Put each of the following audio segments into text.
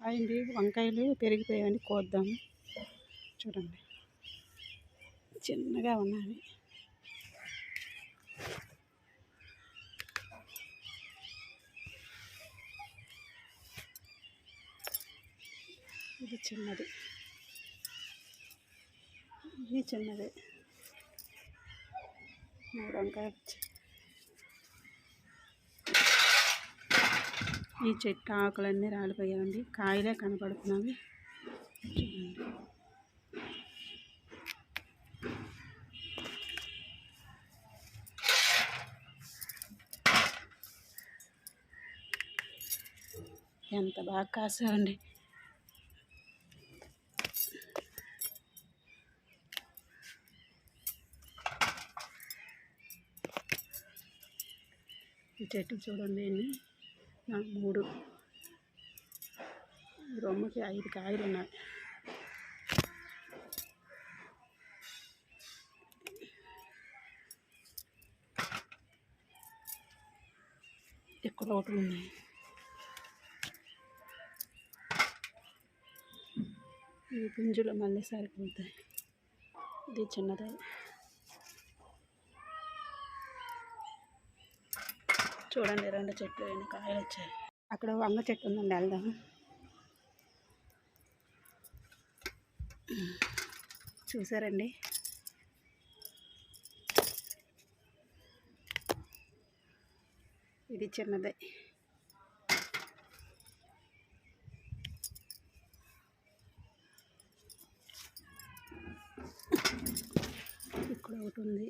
అయింది. వంకాయలు పెరిగిపోయాయని కోద్దాము. చూడండి చిన్నగా ఉన్నాయి. ఇది చిన్నది, ఇది చిన్నది. 3 వంకాయలు వచ్చాయి. ఈ చెట్టు ఆకులన్నీ రాలిపోయాయండి. కాయలే కనపడుతున్నాయి. చూడండి ఎంత బాగా కాసాయండి. ఈ చెట్టు చూడండి ఎన్ని 3 రొమ్మకి 5 కాయలు ఉన్నాయి. ఇక్కడ ఒకటి ఉన్నాయి. ఈ పుంజులు మళ్ళీ సరిపోతాయి. ఇది చిన్నదే. చూడండి 2 చెట్లు ఎన్ని కాయలు వచ్చాయి. అక్కడ వంగ చెట్టు ఉందండి, వెళ్దాం. చూసారండి ఇది చిన్నదే. ఇక్కడ ఒకటి ఉంది.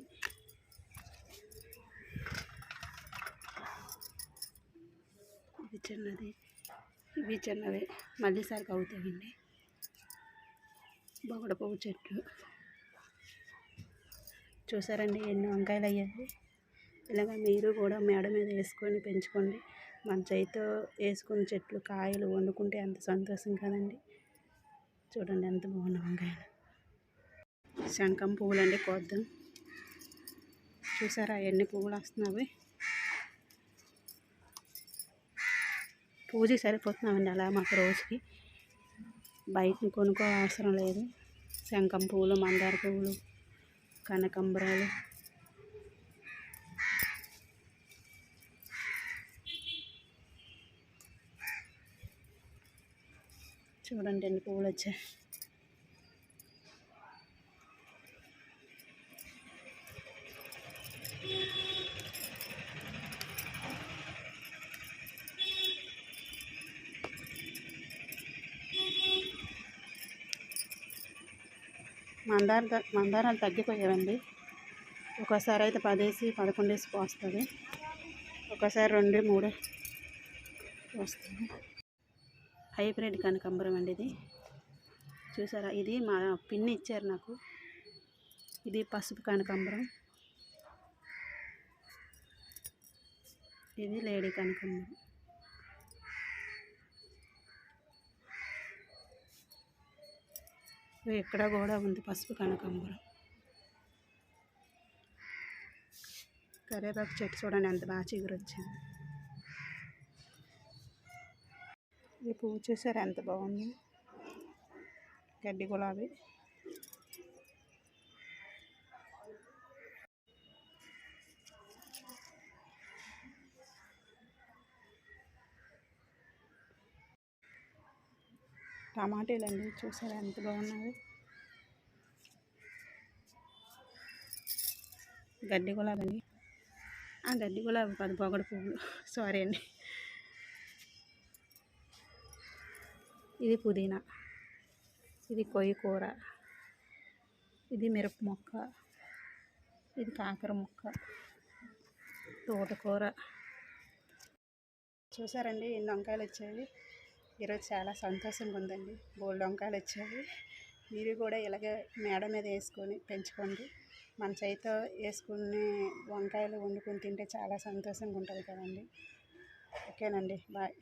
ఇది చిన్నది, ఇవి చిన్నవి. మళ్ళీ సరికి అవుతాయండి. బొగడ పువ్వు చెట్టు చూసారండి ఎన్ని వంకాయలు అయ్యాయి. ఇలాగ మీరు కూడా మేడ మీద వేసుకొని పెంచుకోండి. మన చేతితో వేసుకున్న చెట్లు కాయలు వండుకుంటే ఎంత సంతోషం కదండి. చూడండి ఎంత బాగున్న వంకాయలు. శంఖం పువ్వులు అండి, కోద్దాం. చూసారా ఎన్ని పువ్వులు వస్తున్నాయి. పూజకి సరిపోతున్నామండి అలా మాకు రోజుకి. బయట కొనుక్కో అవసరం లేదు. శంఖం పువ్వులు, మందార పువ్వులు, కనకాంబరాలు. చూడండి ఎన్ని పువ్వులు వచ్చాయి. మందారాలు తగ్గిపోయాయండి. ఒకసారి అయితే 10 వేసి 11 వేసి పోస్తుంది. ఒకసారి 2, 3 వస్తుంది. హైబ్రిడ్ కనకాంబరం అండి ఇది. చూసారా ఇది మా పిన్ని ఇచ్చారు నాకు. ఇది పసుపు కనకాంబరం, ఇది లేడీ కనకాంబరం. ఇక్కడ కూడా ఉంది పసుపు కనకాంబరం. కరివేపాకు చెట్టు చూడండి ఎంత బాగా చిగురు వచ్చింది. ఈ పువ్వు చూసారా ఎంత బాగుంది. గడ్డి గులాబీ. టమాటాలు అండి, చూసారా ఎంత బాగున్నాయి. గడ్డి గులాబీ అండి. గడ్డి గులాబీ 10 పొగడు పువ్వులు. సారీ అండి. ఇది పుదీనా, ఇది కొయ్యి కూర, ఇది మిరప మొక్క, ఇది కాకర మొక్క, తోటకూర. చూసారండి ఎన్ని వంకాయలు వచ్చాయి. ఈరోజు చాలా సంతోషంగా ఉందండి. బోల్డ్ వంకాయలు వచ్చాయి. మీరు కూడా ఇలాగే మేడ మీద వేసుకొని పెంచుకోండి. మన చేతితో వేసుకుని వంకాయలు వండుకొని తింటే చాలా సంతోషంగా ఉంటుంది కదండి. ఓకేనండి, బాయ్.